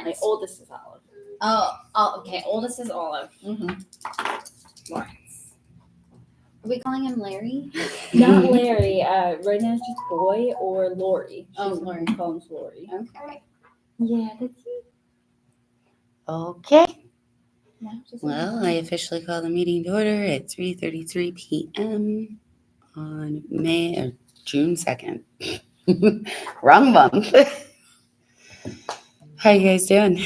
Lawrence. My oldest is Olive. Oh, okay. Oldest is Olive. Mm-hmm. Lawrence. Are we calling him Larry? Not Larry. Right now it's just Boy or Lori. Oh, Lori. Calls Lori. Okay. Yeah, that's it. Okay. No, just Well, I officially call the meeting to order at 3:33 p.m. on June 2nd. Wrong month. How you guys doing?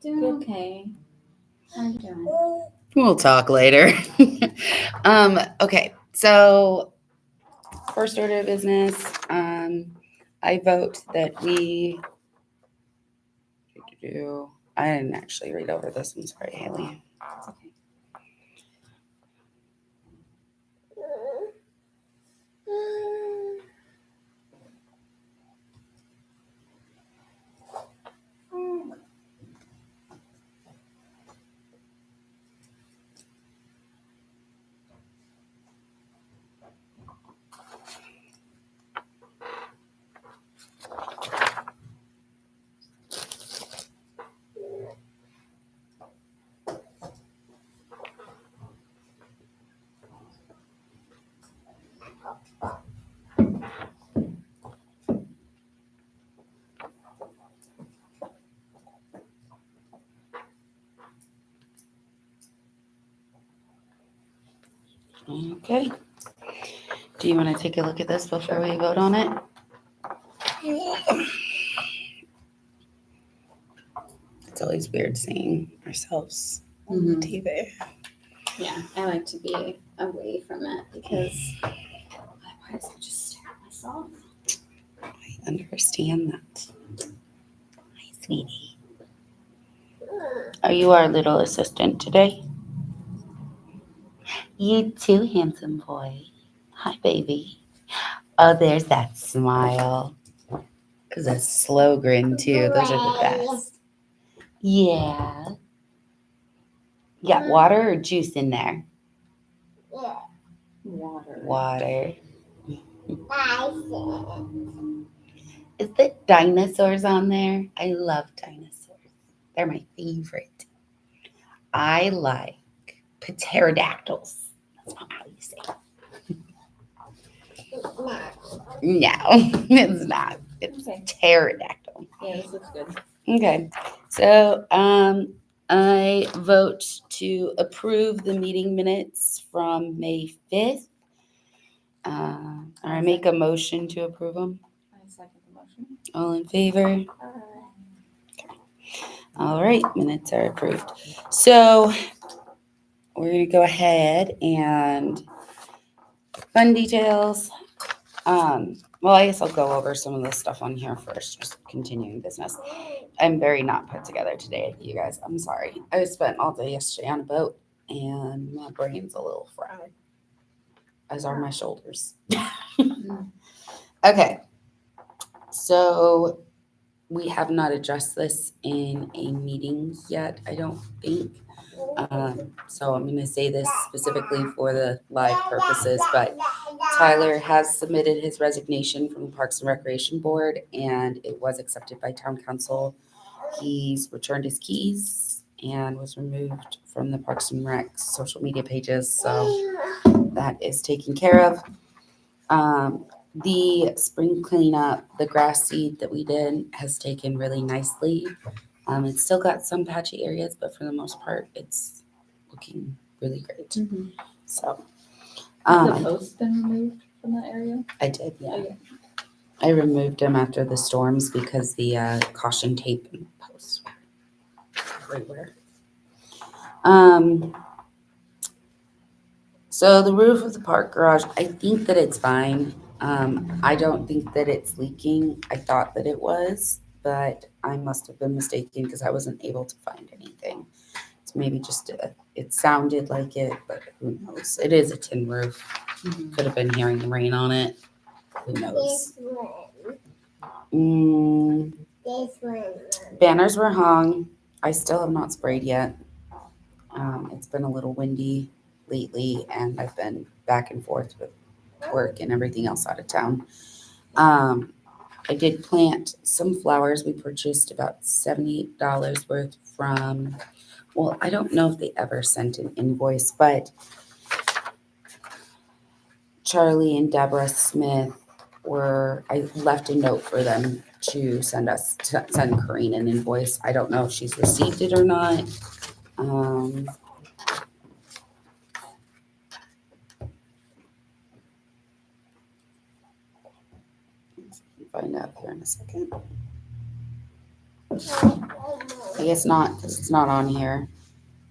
doing okay. How are you doing? We'll talk later. Okay, so first order of business, I vote that we I didn't actually read over this. I'm sorry, Haley. It's okay. Okay. Do you want to take a look at this before we vote on it? It's always weird seeing ourselves on the TV. Yeah, I like to be away from it because otherwise I'll just stare at myself. I understand that. Hi, sweetie. Are you our little assistant today? You too, handsome boy. Hi, baby. Oh, there's that smile. There's a slow grin, too. Those are the best. Yeah. You got water or juice in there? Water. Water. Is there dinosaurs on there? I love dinosaurs. They're my favorite. I like pterodactyls. That's not how you say it. No, it's not. It's Okay. pterodactyl. Yeah, this looks good. Okay. So I vote to approve the meeting minutes from May 5th. I make a motion to approve them. I second the motion. All in favor? All right, minutes are approved. So we're going to go ahead and fund details. Well, I guess I'll go over some of the stuff on here first, just continuing business. I'm very not put together today, you guys. I'm sorry. I spent all day yesterday on a boat and my brain's a little fried, as are my shoulders. Okay, so we have not addressed this in a meeting yet, I don't think. So I'm going to say this specifically for the live purposes, but Tyler has submitted his resignation from the Parks and Recreation Board, and it was accepted by Town Council. He's returned his keys and was removed from the Parks and Rec social media pages, so that is taken care of. The spring cleanup, the grass seed that we did has taken really nicely. It's still got some patchy areas, but for the most part, it's looking really great. So, Has the post been removed from that area? I did, yeah. Okay. I removed them after the storms because the caution tape and posts were everywhere. So the roof of the park garage, I think that it's fine. I don't think that it's leaking. I thought that it was, but I must have been mistaken because I wasn't able to find anything. So maybe just it sounded like it, but who knows? It is a tin roof. Could have been hearing the rain on it. Who knows? Banners were hung. I still have not sprayed yet. It's been a little windy lately, and I've been back and forth with work and everything else out of town. I did plant some flowers. We purchased about $78 worth from, well, I don't know if they ever sent an invoice, but Charlie and Deborah Smith I left a note for them to send Corinne an invoice. I don't know if she's received it or not. Find out here in a second. I guess not, because it's not on here.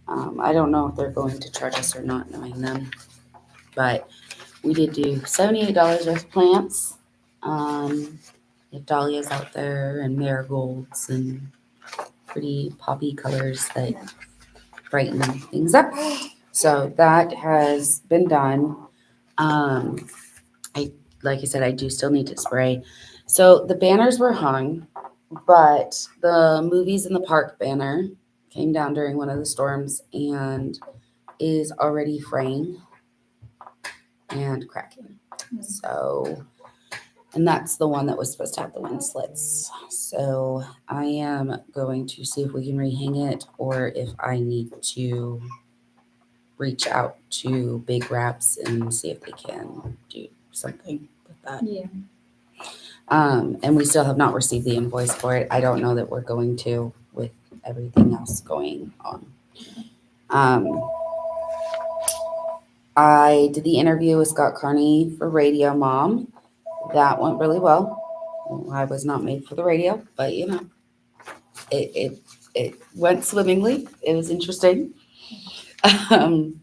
I don't know if they're going to charge us or not, knowing them. But we did do $78 worth of plants. If dahlias out there and marigolds and pretty poppy colors that brighten things up. So that has been done. Like I said, I do still need to spray. So the banners were hung, but the Movies in the Park banner came down during one of the storms and is already fraying and cracking. So, and that's the one that was supposed to have the wind slits. So I am going to see if we can rehang it or if I need to reach out to Big Wraps and see if they can do something with that. Yeah. And we still have not received the invoice for it. I don't know that we're going to with everything else going on. I did the interview with Scott Carney for Radio Mom. That went really well. I was not made for the radio, but you know, it went swimmingly. It was interesting. I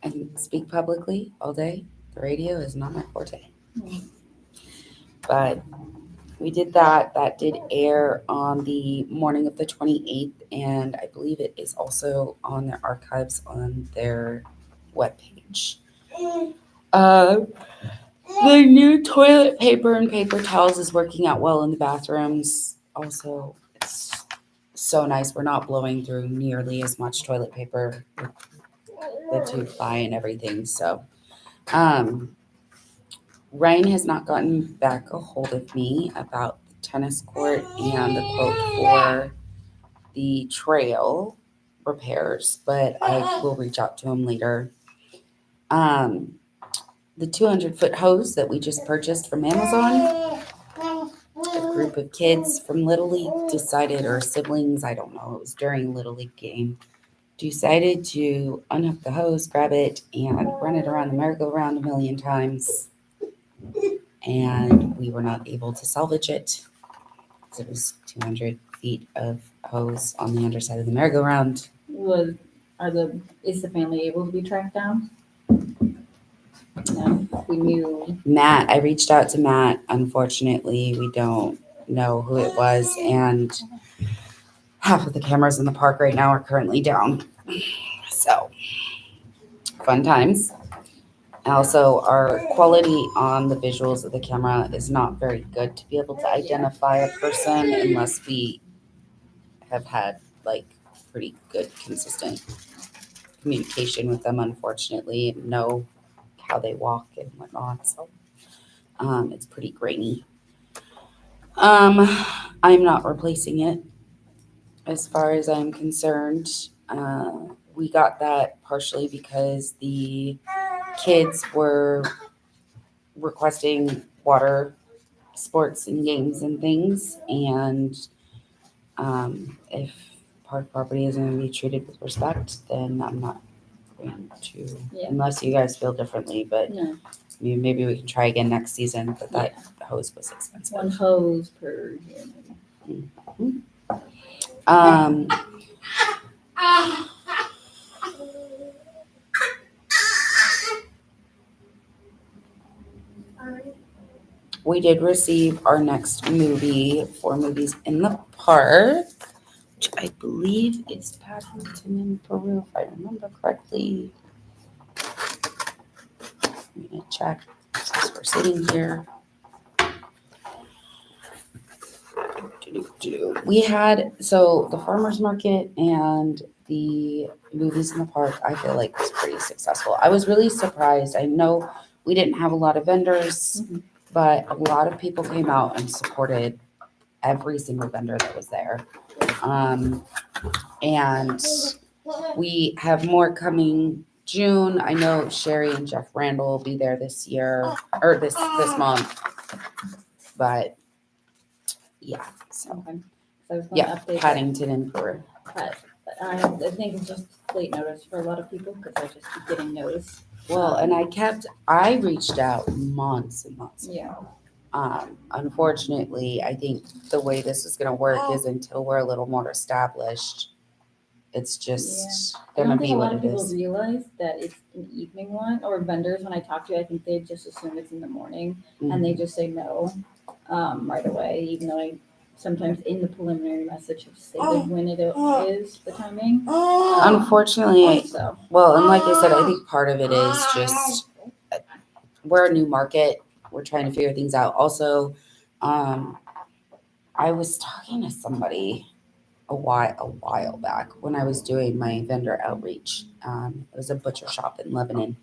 can speak publicly all day. The radio is not my forte. But we did that. That did air on the morning of the 28th, and I believe it is also on their archives on their webpage. The new toilet paper and paper towels is working out well in the bathrooms. Also, it's so nice. We're not blowing through nearly as much toilet paper with the 2-ply and everything. So, Ryan has not gotten back a hold of me about the tennis court and the quote for the trail repairs, but I will reach out to him later. The 200-foot hose that we just purchased from Amazon, a group of kids from Little League decided, or siblings, I don't know, it was during Little League game, decided to unhook the hose, grab it, and run it around the merry-go-round a million times. And we were not able to salvage it because it was 200 feet of hose on the underside of the merry-go-round. Is the family able to be tracked down? No, we knew. Matt, I reached out to Matt. Unfortunately, we don't know who it was, and half of the cameras in the park right now are currently down. So, fun times. Also, our quality on the visuals of the camera is not very good to be able to identify a person unless we have had like pretty good, consistent communication with them, unfortunately, and know how they walk and whatnot. So it's pretty grainy. I'm not replacing it as far as I'm concerned. We got that partially because the kids were requesting water sports and games and things, and if park property is going to be treated with respect, then I'm not going to, unless you guys feel differently, but No. maybe we can try again next season, but that hose was expensive. One hose per year. We did receive our next movie for Movies in the Park, which I believe is Paddington in Peru, if I remember correctly. I'm gonna check since we're sitting here. We had, so the farmer's market and the Movies in the Park, I feel like was pretty successful. I was really surprised. I know we didn't have a lot of vendors, but a lot of people came out and supported every single vendor that was there. And we have more coming June. I know Sherry and Jeff Randall will be there this year or this month. But yeah, so Okay. So I was going yeah, to update that, Paddington and Brewer. but I think it's just late notice for a lot of people because I just keep getting notice. Well, and I reached out months and months. Yeah. Unfortunately, I think the way this is gonna work is until we're a little more established. It's just I gonna don't think be a what lot of it people is. realize that it's an evening one, or vendors, when I talk to, I think they just assume it's in the morning Mm-hmm. and they just say no right away, even though I sometimes in the preliminary message have stated when it is the timing. Unfortunately, So, well, and like I said, I think part of it is just we're a new market. We're trying to figure things out. Also, I was talking to somebody a while back when I was doing my vendor outreach. It was a butcher shop in Lebanon,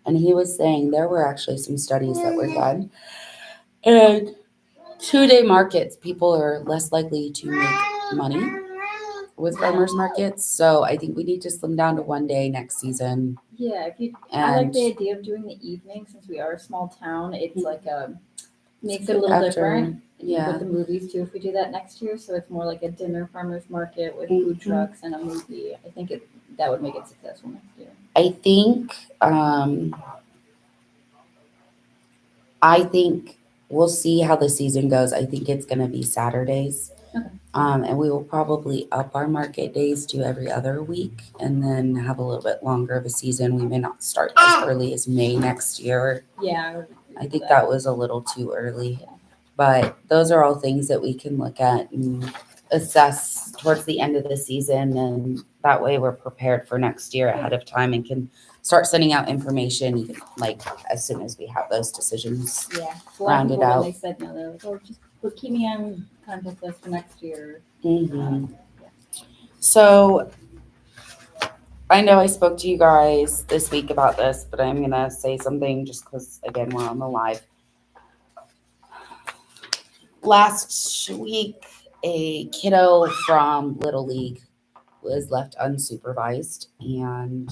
and he was saying there were actually some studies that were done, and 2-day markets, people are less likely to make money with farmers markets. So I think we need to slim down to 1 day next season. yeah, I like And the idea of doing the evening since we are a small town. It's like makes it a little different. Yeah. With the movies too, if we do that next year, so it's more like a dinner farmers market with food Mhm. trucks and a movie. I think that would make it successful next year. I think we'll see how the season goes. I think it's going to be Saturdays. Okay. And we will probably up our market days to every other week and then have a little bit longer of a season. We may not start as early as May next year. Yeah, I think that was a little too early. Yeah. But those are all things that we can look at and assess towards the end of the season. And that way we're prepared for next year ahead of time and can start sending out information even like as soon as we have those decisions. Yeah. A lot of Round it people, when out. they said no, they're like, "Oh, just keep me on contact list for next year." Mhm. So I know I spoke to you guys this week about this, but I'm going to say something just because, again, we're on the live. Last week, a kiddo from Little League was left unsupervised and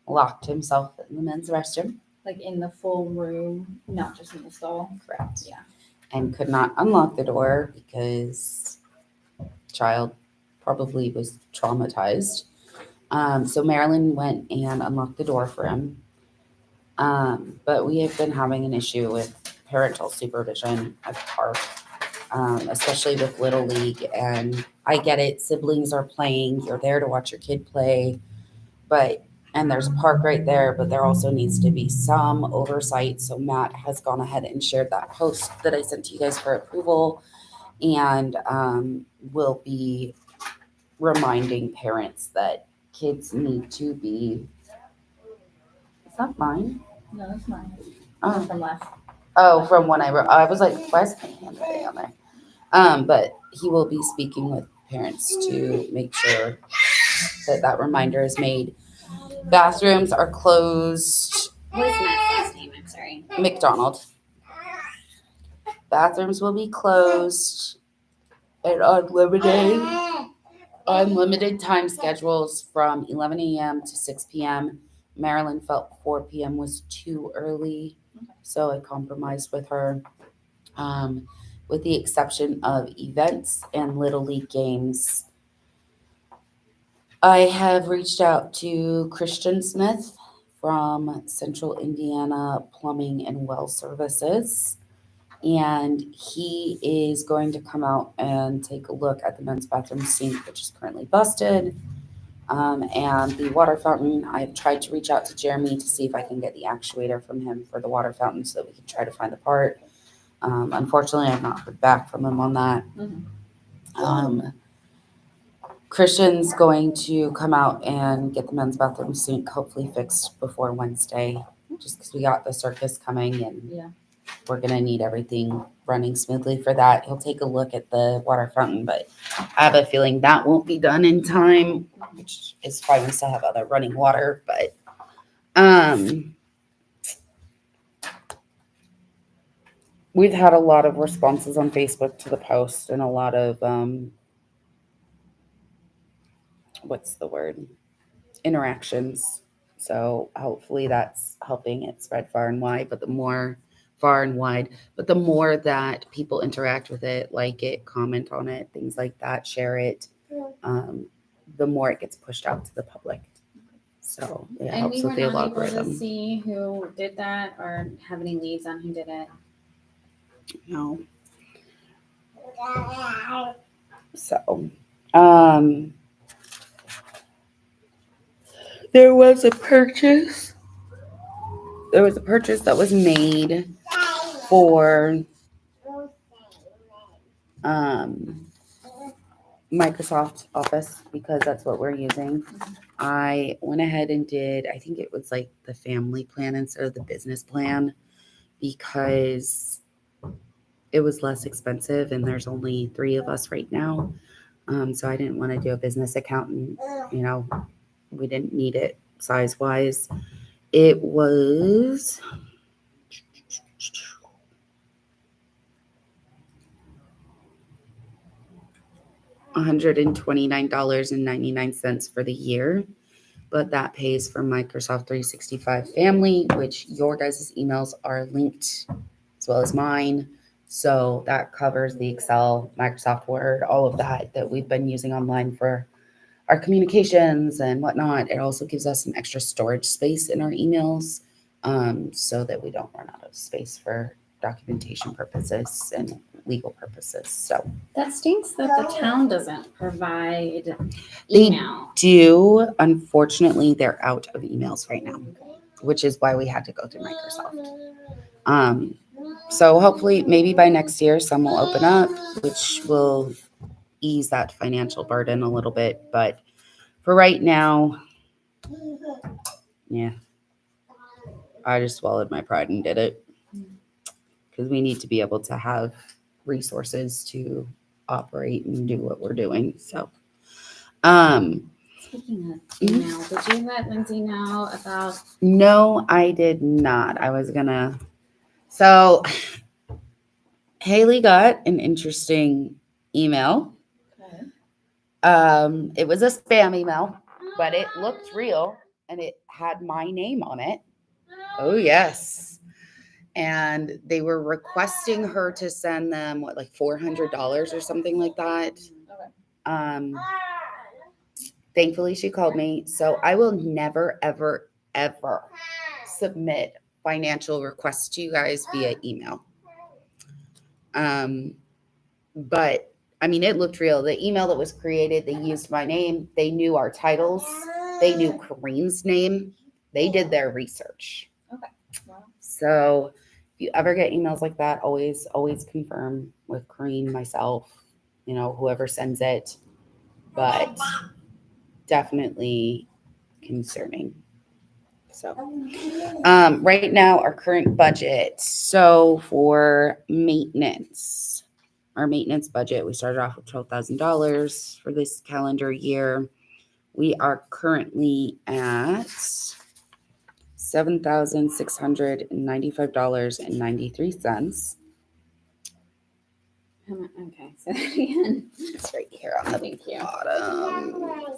locked himself in the men's restroom. Like in the full room, not just in the stall. Correct. Yeah. And could not unlock the door because child probably was traumatized. So Marilyn went and unlocked the door for him. But we have been having an issue with parental supervision at the park, especially with Little League. And I get it, siblings are playing, you're there to watch your kid play, and there's a park right there, but there also needs to be some oversight. So Matt has gone ahead and shared that post that I sent to you guys for approval, and will be reminding parents that kids need to be. Is that mine? No, that's mine. Oh. That's from last. Oh, from when I wrote, I was like, why is my handwriting on there? But he will be speaking with parents to make sure that reminder is made. Bathrooms are closed. What is Matt's last name? I'm sorry. McDonald. Bathrooms will be closed and unlimited time schedules from 11 a.m. to 6 p.m. Marilyn felt 4 p.m. was too early, so I compromised with her. With the exception of events and Little League games, I have reached out to Christian Smith from Central Indiana Plumbing and Well Services, and he is going to come out and take a look at the men's bathroom sink, which is currently busted, and the water fountain. I've tried to reach out to Jeremy to see if I can get the actuator from him for the water fountain so that we can try to find the part. Unfortunately, I've not heard back from him on that. Christian's going to come out and get the men's bathroom sink hopefully fixed before Wednesday, just because we got the circus coming and we're going to need everything running smoothly for that. He'll take a look at the water fountain, but I have a feeling that won't be done in time, which is fine. We still have other running water, but we've had a lot of responses on Facebook to the post and a lot of, what's the word? Interactions. So hopefully that's helping it spread far and wide, but the more that people interact with it, like it, comment on it, things like that, share it, the more it gets pushed out to the public. So it And helps we were with the not able to algorithm. see who did that or have any leads on who did it. No. So, there was a purchase. There was a purchase that was made for Microsoft Office because that's what we're using. I went ahead and did, I think it was like the family plan instead of the business plan because it was less expensive and there's only 3 of us right now. So I didn't want to do a business account and, we didn't need it size wise. It was $129.99 for the year, but that pays for Microsoft 365 Family, which your guys' emails are linked as well as mine. So that covers the Excel, Microsoft Word, all of that we've been using online for our communications and whatnot. It also gives us some extra storage space in our emails, so that we don't run out of space for documentation purposes and legal purposes. So That stinks that the town doesn't provide They email. unfortunately, they're out of emails right now, which is why we had to go through Microsoft. So hopefully maybe by next year some will open up, which will ease that financial burden a little bit. But for right now, yeah, I just swallowed my pride and did it because we need to be able to have resources to operate and do what we're doing. So, Speaking of email, did you let Lindsay know about? no, I did not. I was gonna. So Haley got an interesting email. Okay. It was a spam email, but it looked real and it had my name on it. Oh, yes. And they were requesting her to send them like $400 or something like that. Okay. Thankfully, she called me. So I will never, ever, ever submit financial requests to you guys via email. But I mean, it looked real. The email that was created, they used my name. They knew our titles. They knew Kareem's name. They did their research. Okay. Wow. So if you ever get emails like that, always confirm with Kareem, myself, whoever sends it. But definitely concerning. So, right now, our current budget. So for maintenance, our maintenance budget, we started off with $12,000 for this calendar year. We are currently at $7,695.93. Okay, so that again. It's right here on the Thank you. bottom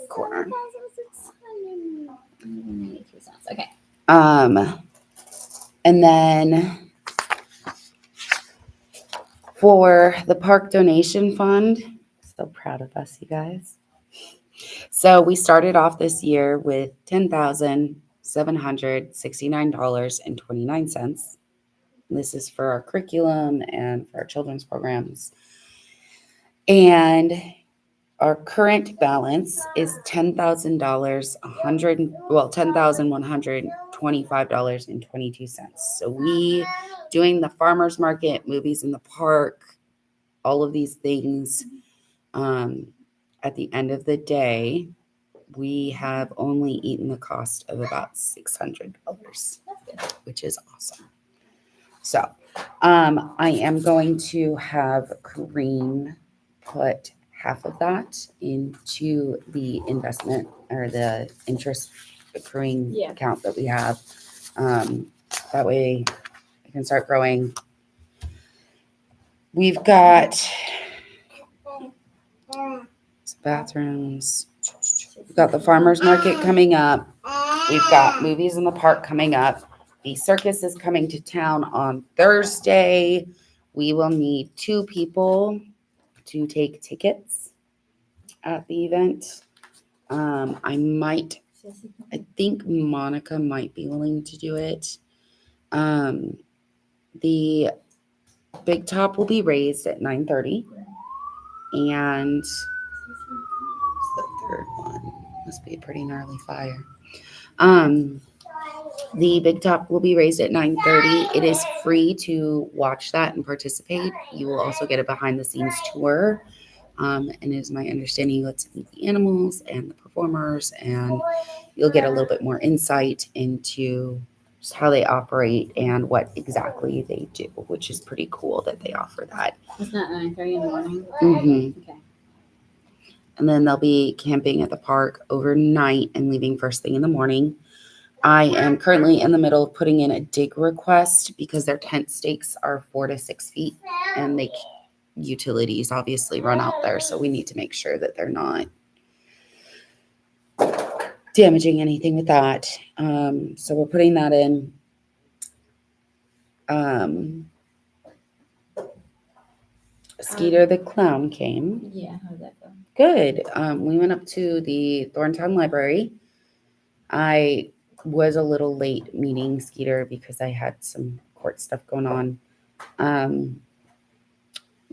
corner. 7,693 cents. Okay. And then for the park donation fund, so proud of us, you guys. So we started off this year with $10,769.29. This is for our curriculum and for our children's programs. And our current balance is $10,125.22. So we doing the farmers market, movies in the park, all of these things. At the end of the day, we have only eaten the cost of about $600, which is awesome. So, I am going to have Kareem put half of that into the investment or the interest accruing account that we have. That way it can start growing. We've got bathrooms. We've got the farmer's market coming up. We've got movies in the park coming up. The circus is coming to town on Thursday. We will need 2 people to take tickets at the event. I think Monica might be willing to do it. The big top will be raised at 9:30. And what's the third one? Must be a pretty gnarly fire. The big top will be raised at 9:30. It is free to watch that and participate. You will also get a behind the scenes tour. And it is my understanding you get to meet the animals and the performers, and you'll get a little bit more insight into just how they operate and what exactly they do, which is pretty cool that they offer that. It's not 9:30 in the morning. Mm-hmm. Okay. And then they'll be camping at the park overnight and leaving first thing in the morning. I am currently in the middle of putting in a dig request because their tent stakes are 4 to 6 feet, and utilities obviously run out there, so we need to make sure that they're not damaging anything with that. So we're putting that in. Skeeter the clown came. Yeah, how did that go? Good. We went up to the Thorntown Library. I was a little late meeting Skeeter because I had some court stuff going on.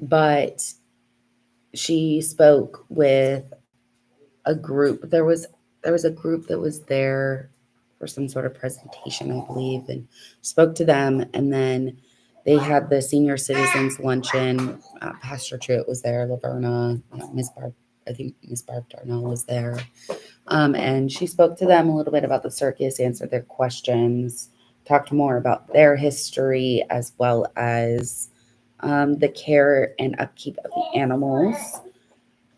But she spoke with a group. There was a group that was there for some sort of presentation, I believe, and spoke to them. And then they had the senior citizens luncheon. Pastor Truitt was there, Laverna, I think Miss Barb Darnell was there. And she spoke to them a little bit about the circus, answered their questions, talked more about their history, as well as the care and upkeep of the animals.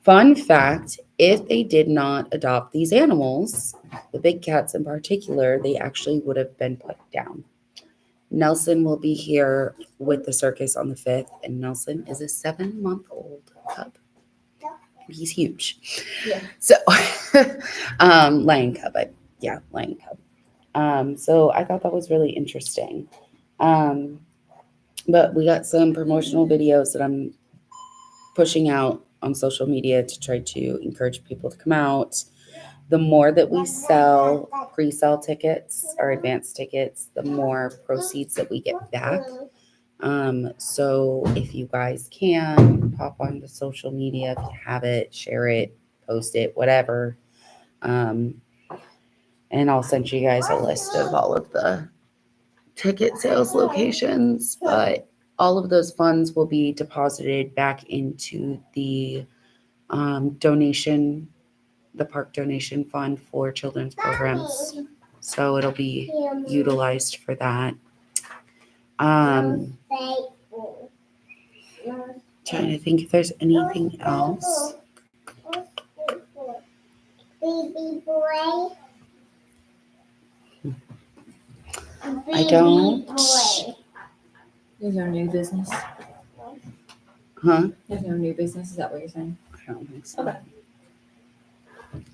Fun fact, if they did not adopt these animals, the big cats in particular, they actually would have been put down. Nelson will be here with the circus on the 5th, and Nelson is a 7-month-old cub. He's huge. Yeah. So, lion cub. Lion cub. So I thought that was really interesting. But we got some promotional videos that I'm pushing out on social media to try to encourage people to come out. The more that we sell pre-sale tickets or advance tickets, the more proceeds that we get back. So if you guys can pop on the social media, if you have it, share it, post it, whatever. And I'll send you guys a list of all of the ticket sales locations, but all of those funds will be deposited back into the the park donation fund for children's programs. So it'll be utilized for that. Trying to think if there's anything else. I don't. There's no new business. Huh? There's no new business. Is that what you're saying? I don't think so. Okay.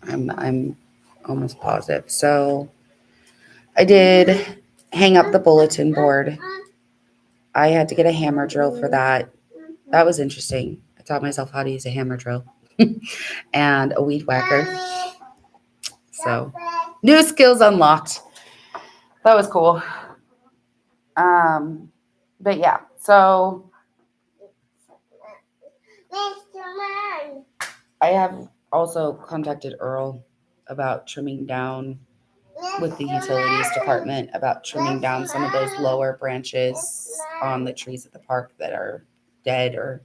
I'm almost positive. So I did hang up the bulletin board. I had to get a hammer drill for that. That was interesting. I taught myself how to use a hammer drill and a weed whacker. So new skills unlocked. That was cool. But yeah, so I have also contacted Earl about trimming down with the utilities department about trimming down some of those lower branches on the trees at the park that are dead or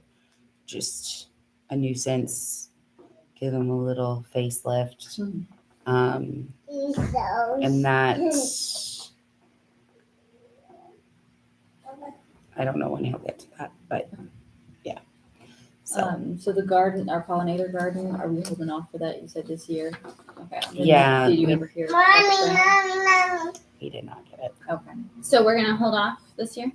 just a nuisance. Give them a little facelift. And that I don't know when he'll get to that, but yeah. So the garden, our pollinator garden, are we holding off for that? You said this year. Okay. Yeah. Did you ever hear? He did not get it. Okay. So we're gonna hold off this year?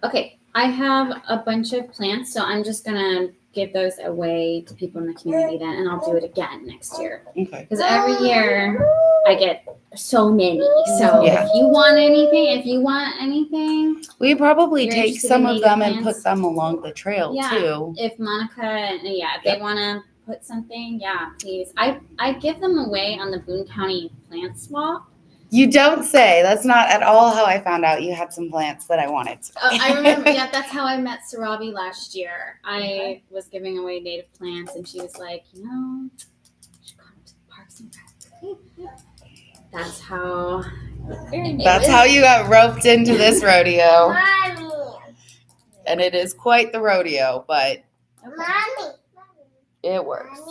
Okay. I have a bunch of plants, so I'm just gonna give those away to people in the community then, and I'll do it again next year. Okay. Because every year I get so many. So Yeah. if you want anything, We probably You're take interested some in of native them and plants? put them along the trail Yeah. too. if Monica, if Yep. they want to put something, yeah, please. I give them away on the Boone County plant swap. You don't say. That's not at all how I found out you had some plants that I wanted. I remember, yeah, that's how I met Sarabi last year. I was giving away native plants, and she was like, you should come to the Parks and Rec. That's how. That's how you got roped into this rodeo. And it is quite the rodeo, but it works.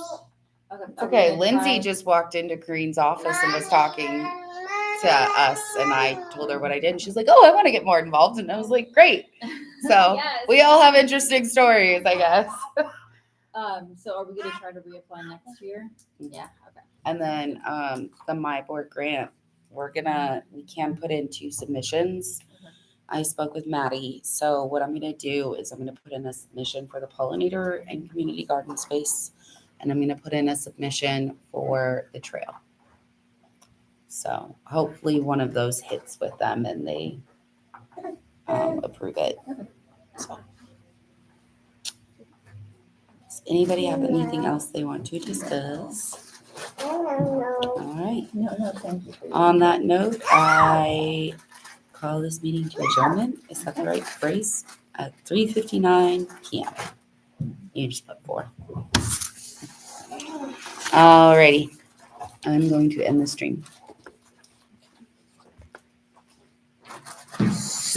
Okay, Lindsay just walked into Kareen's office and was talking to us, and I told her what I did, and she's like, "Oh, I want to get more involved," and I was like, "Great." So Yes. we all have interesting stories, I guess. So are we gonna try to reapply next year? Yeah. Okay. And then the My Board grant, we can put in 2 submissions. I spoke with Maddie, so what I'm gonna do is I'm gonna put in a submission for the pollinator and community garden space, and I'm gonna put in a submission for the trail. So hopefully one of those hits with them and they approve it. So, does anybody have anything else they want to discuss? All right. No, thank you. On that note, I call this meeting to adjournment. Is that the right phrase? At 3:59 p.m. You just put 4. All righty. I'm going to end the stream.